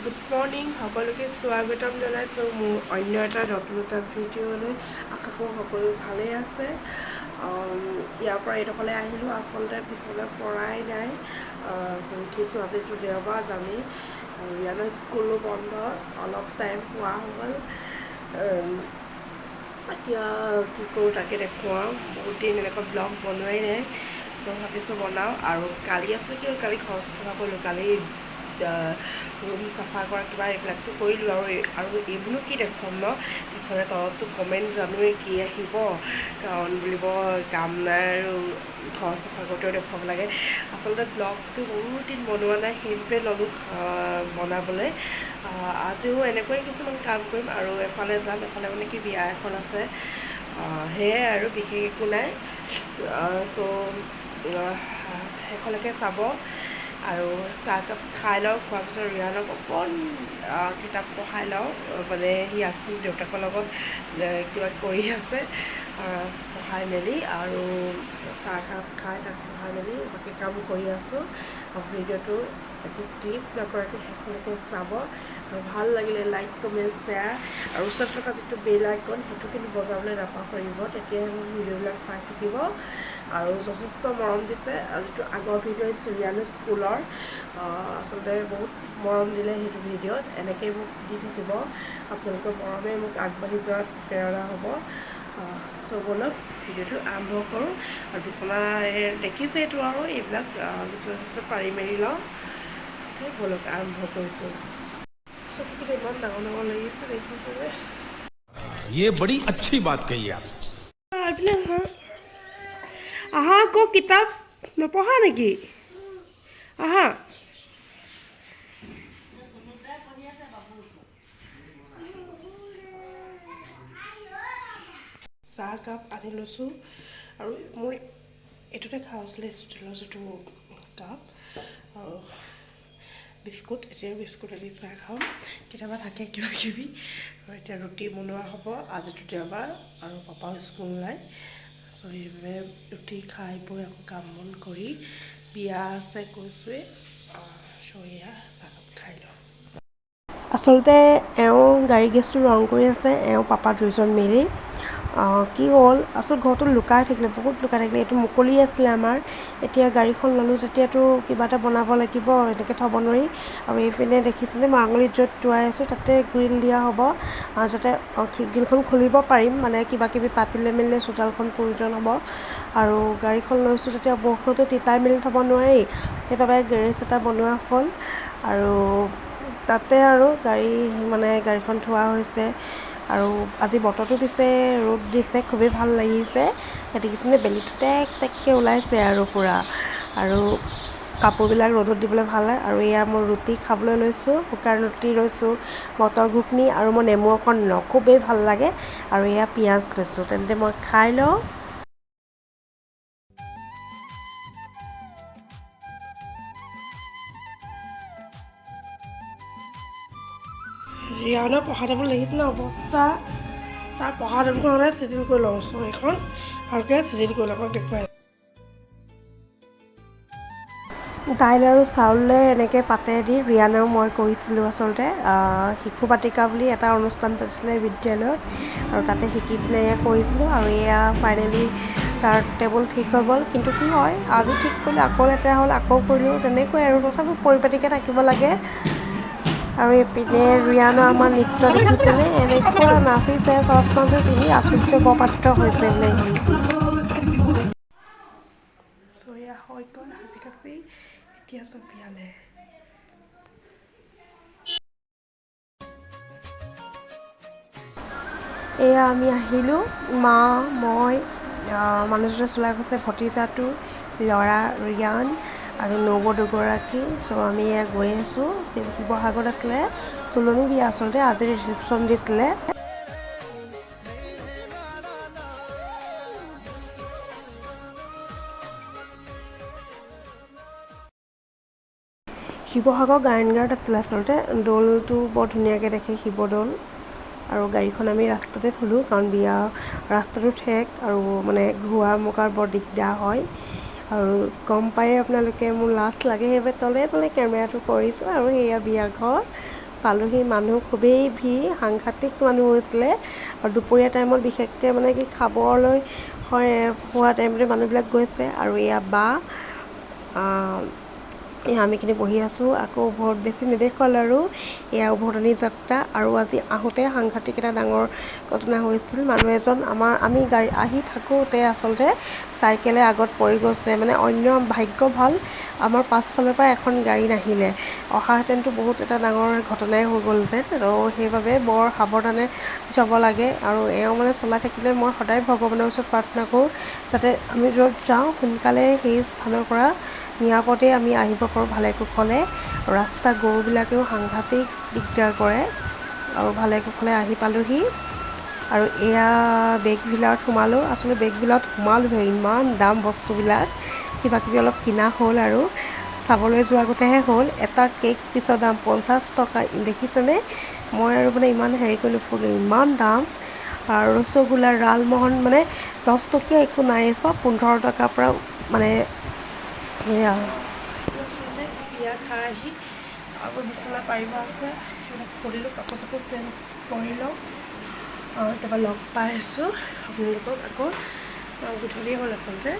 Good morning সকলোকে স্বাগতম জনাইছোঁ মোৰ অন্য এটা নতুন এটা ভিডিঅ'লৈ। আশা কৰোঁ সকলো ভালেই আছে। ইয়াৰ পৰা এইডোখৰলৈ আহিলোঁ, আচলতে পিছলৈ পৰাই নাই। উঠিছোঁ, আজিতো দেওবাৰ জানেই, ইয়াৰ স্কুলো বন্ধ, অলপ টাইম পোৱা হ'ল। এতিয়া কি কৰোঁ তাকে দেখুৱাওঁ। বহুত দিন এনেকুৱা ব্লগ বনোৱাই নাই, চ' ভাবিছোঁ বনাওঁ। আৰু কালি আছোঁ কি হ'ল, কালি ঘৰ চাফা কৰিলোঁ, কালি ৰুম চাফা কৰা কিবা এইবিলাকতো কৰিলোঁ। আৰু এইবোৰনো কি দেখুৱাম ন, দেখুৱালে তলততো কমেণ্ট জানোৱেই কি আহিব, কাৰণ বুলিব কাম নাই আৰু ঘৰ চাফা কৰোঁতেও দেখুৱাব লাগে। আচলতে ব্লগটো বহুত দিন বনোৱা নাই, সেইটোৱে ল'লোঁ বনাবলৈ। আজিও এনেকুৱাই কিছুমান কাম কৰিম আৰু এফালে যাম, এফালে মানে কি বিয়া এখন আছে, সেয়াই আৰু বিশেষ একো নাই। চ' সেইখনকে চাব আৰু চাহকাপ খাই লওঁ। খোৱাৰ পিছত ৰিয়ানক অকণ কিতাপ পঢ়াই লওঁ, মানে সি আকৌ দেউতাকৰ লগত কিবা কৰি আছে, পঢ়াই মেলি আৰু চাহকাপ খাই তাক পঢ়াই মেলি বাকী কাম কৰি আছোঁ। ভিডিঅ'টো একো ক্লিক নকৰাকৈ সেইখনকে চাব। আৰু ভাল লাগিলে লাইক, কমেণ্ট, শ্বেয়াৰ আৰু ওচৰত থকা যিটো বেল আইকন সেইটো কিন্তু বজাবলৈ নাপাহৰিব, তেতিয়াহে মোৰ ভিডিঅ'বিলাক পাই থাকিব। আৰু যথেষ্ট মৰম দিছে। যিটো আগৰ ভিডিঅ' ৰিয়ানৰ স্কুলৰ, আচলতে বহুত মৰম দিলে সেইটো ভিডিঅ'ত। এনেকৈ মোক দি থাকিব, আপোনালোকৰ মৰমে মোক আগবাঢ়ি যোৱাত প্ৰেৰণা হ'ব। চ' ব'লক ভিডিঅ'টো আৰম্ভ কৰোঁ। আৰু বিচনা দেখিছেইতো আৰু এইবিলাক বিচনা পাৰি মেলি লওঁ। ব'লক আৰম্ভ কৰিছোঁ। চকুকেইটা ইমান ডাঙৰ ডাঙৰ লাগিছে দেখিছেনে? ये बड़ी अच्छी बात कही आप। আহা আকৌ, কিতাপ নপঢ়া নেকি? আহা। চাহকাপ আনি লৈছোঁ আৰু মই এইটোতে খাই আছিলে ষ্টীলৰ যিটো কাপ আৰু বিস্কুট। এতিয়া বিস্কুট আদি চাহ খাওঁ, কেতিয়াবা থাকে কিবা কিবি। আৰু এতিয়া ৰুটি বনোৱা হ'ব, আজিতো দেওবাৰ আৰু পাপাও স্কুল নাই। চ' সেইবাবে ৰুটি খাই বৈ আকৌ কাম বন কৰি, বিয়া আছে কৈছোঁৱেই। চ' এয়া চাহকাপ খাই লওঁ। আচলতে এওঁ গাড়ী গেছটো ৰং কৰি আছে, এওঁ পাপা দুয়োজন মিলি। কি হ'ল, আচল ঘৰটো লুকাই থাকিলে, বহুত লুকাই থাকিলে। এইটো মুকলি আছিলে আমাৰ, এতিয়া গাড়ীখন ল'লোঁ যেতিয়াতো কিবা এটা বনাব লাগিব, এনেকৈ থ'ব নোৱাৰি। আৰু এইপিনে দেখিছেনে মই আঙুলিত য'ত টোৱাই আছোঁ তাতে গ্ৰিল দিয়া হ'ব, যাতে গ্ৰিলখন খুলিব পাৰিম, মানে কিবা কিবি পাতিলে মেলিলে চোতালখন প্ৰয়োজন হ'ব। আৰু গাড়ীখন লৈছোঁ তেতিয়া বৰষুণতো তিতাই মেলি থ'ব নোৱাৰি, সেইবাবে গেৰেজ এটা বনোৱা হ'ল। আৰু তাতে আৰু গাড়ীখন থোৱা হৈছে। আৰু আজি বতৰটো দিছে, ৰ'দ দিছে, খুবেই ভাল লাগিছে। দেখিছেনে বেলিটো টেক টেককৈ ওলাইছে আৰু পূৰা। আৰু কাপোৰবিলাক ৰ'দত দিবলৈ ভাল হয়। আৰু এয়া মই ৰুটি খাবলৈ লৈছোঁ, শুকান ৰুটি লৈছোঁ, মটৰ ঘুগুনি আৰু মই নেমু অকণ লওঁ, খুবেই ভাল লাগে। আৰু এয়া পিঁয়াজ লৈছোঁ, তেন্তে মই খাই লওঁ। ৰিয়ানৰ পঢ়া টেবুল দেখিছেনে অৱস্থা, তাৰ পঢ়া টেবুলখন সদায় চিজিল কৰি লওঁ। চ' এইখন ভালকৈ চিজিল কৰি লওঁ, দেখুৱাই দাইল আৰু চাউলে এনেকৈ পাতেৰে দি ৰিয়ানেও মই কৰিছিলোঁ। আচলতে শিশু বাটিকা বুলি এটা অনুষ্ঠান পাতিছিলে বিদ্যালয়ত, আৰু তাতে শিকি পেলাই এয়া কৰিছিলোঁ। আৰু এয়া ফাইনেলি তাৰ টেবুল ঠিক হৈ গ'ল। কিন্তু কি হয়, আজি ঠিক কৰিলোঁ, আকৌ লেতেৰা হ'ল, আকৌ কৰিলোঁ, তেনেকৈ আৰু তথাপিও পৰিপাটিকৈ থাকিব লাগে। আৰু এইপিনে ৰিয়ানৰ আমাৰ নৃত্য দেখিছেনে, এনেকুৱা নাচিছে, চশমাযোৰ পিন্ধি আচৰিত বৰপাত্ৰ হৈছে বোলে সি। চৰিয়া হৈ গ'ল সাজি কাচি, এতিয়া চব বিয়ালে। এয়া আমি আহিলোঁ, মা, মই, মানুহজনে চলাই গৈছে, ভতিজাটো, ল'ৰা ৰিয়ান আৰু নবৌ দুগৰাকী। চ' আমি এয়া গৈ আছোঁ। শিৱসাগৰত আছিলে তুলনি বিয়া, আচলতে আজি ৰিচিপশ্যন দিছিলে। শিৱসাগৰ গায়ন গাঁৱত আছিলে আচলতে। দৌলটো বৰ ধুনীয়াকৈ দেখে, শিৱদৌল। আৰু গাড়ীখন আমি ৰাস্তাতে থ'লোঁ, কাৰণ বিয়া ৰাস্তাটো ঠেক আৰু মানে ঘূৰা মোকাৰ বৰ দিগদাৰ হয়। আৰু গম পায়ে আপোনালোকে, মোৰ লাজ লাগে, সেইবাবে তলে তলে কেমেৰাটো কৰিছোঁ। আৰু সেয়া বিয়া ঘৰ, পালোহি, মানুহ খুবেই ভিৰ, সাংঘাতিক মানুহ হৈছিলে। আৰু দুপৰীয়া টাইমত বিশেষকৈ মানে কি খাবলৈ হয় হোৱা টাইমতে মানুহবিলাক গৈছে। আৰু এয়া বা এয়া আমিখিনি বহি আছোঁ। আকৌ বহুত বেছি নেদেখুৱাল আৰু এয়া উভতনি যাত্ৰা। আৰু আজি আহোঁতে সাংঘাতিক এটা ডাঙৰ ঘটনা হৈছিল। মানুহ এজন আমি গাড়ী আহি থাকোঁতে আচলতে চাইকেলে আগত পৰি গৈছে। মানে অন্য ভাগ্য ভাল আমাৰ পাছফালৰ পৰা এখন গাড়ী নাহিলে, অহাহেঁতেনতো বহুত এটা ডাঙৰ ঘটনাই হৈ গ'লহেঁতেন। আৰু সেইবাবে বৰ সাৱধানে যাব লাগে। আৰু এওঁ মানে চলাই থাকিলে মই সদায় ভগৱানৰ ওচৰত প্ৰাৰ্থনা কৰোঁ যাতে আমি য'ত যাওঁ সোনকালে সেই স্থানৰ পৰা নিৰাপদে আমি আহিব পাৰোঁ ভালে কুশলে। ৰাস্তা গৰুবিলাকেও সাংঘাতিক দিগদাৰ কৰে। আৰু ভালে কুশলে আহি পালোহি। আৰু এয়া বেগবিলাকত সোমালোঁ। আচলতে বেগবিলাকত সোমালোহে, ইমান দাম বস্তুবিলাক, কিবাকিবি অলপ কিনা হ'ল আৰু চাবলৈ যোৱা আগতেহে হ'ল। এটা কেক পিছৰ দাম 50 টকা, দেখিছেনে? মই আৰু মানে ইমান হেৰি কৰি নুফুৰিলোঁ, ইমান দাম। আৰু ৰসগোল্লা, লালমোহন মানে 10 টকীয়া একো নাই, চব 15 টকাৰ পৰা মানে সেয়া। আচলতে বিয়া খাই আহি আকৌ বিচনা পাৰিব আছে, সেইবিলাক কৰিলোঁ, কাপোৰ চাপোৰ চেঞ্জ কৰি লওঁ। তাৰপৰা লগ পাই আছোঁ আপোনালোকক আকৌ গধূলি হ'ল আচলতে।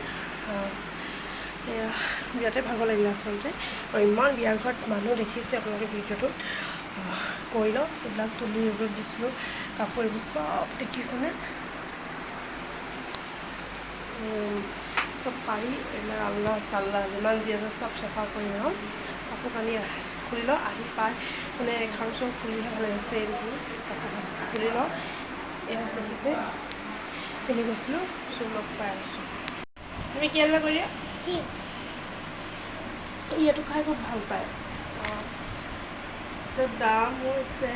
এয়া বিয়াতে ভাগৰ লাগিলে আচলতে। আৰু ইমান বিয়া ঘৰত মানুহ দেখিছে আপোনালোকে ভিডিঅ'টোত। কৰি লওঁ, এইবিলাক তুলি ৰ'দত দিছিলোঁ, কাপোৰ এইবোৰ চব দেখিছেনে? চব পাৰি এইবিলাক আল্লা চাল্লা যিমান যি আছে চব চাফা কৰি লওঁ, কাপোৰ কানি খুলি লওঁ। আহি পাই মানে খাৰু চাৰু খুলিহে ভাল লাগিছে, এইবোৰ কাপোৰ খুলি লওঁ। এয়া দেখিছে পিন্ধি গৈছিলোঁ, চব লগ পাই আছোঁ। তুমি কি আঞ্জা কৰি দিয়া? এইটো খাই খুব ভাল পায়। দাম হৈছে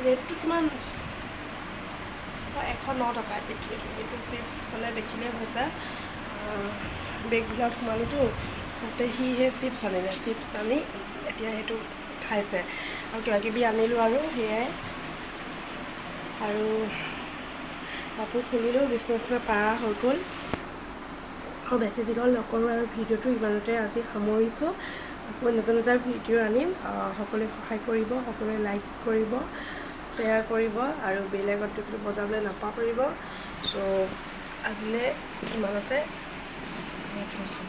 ৰেটটো কিমান? 109 টকা। এইটো চিপছ মানে দেখিলেই হৈছে। বেগবিলাক সোমালোতো, তাতে সি সেই চিপছ আনিলে, চিপছ আনি এতিয়া সেইটো খাইছে। আৰু কিবাকিবি আনিলোঁ আৰু সেয়াই। আৰু কাপোৰ খুলিলেও বিচনা পাৰা হৈ গ'ল। আৰু বেছি দীঘল নকৰোঁ আৰু ভিডিঅ'টো ইমানতে আজি সামৰিছোঁ। আকৌ নতুন এটা ভিডিঅ' আনিম। সকলোৱে সহায় কৰিব, সকলোৱে লাইক কৰিব, শ্বেয়াৰ কৰিব আৰু বেল আইকনটো বজাবলৈ নাপাহৰিব। চ' আজিলৈ ইমানতে থৈছোঁ।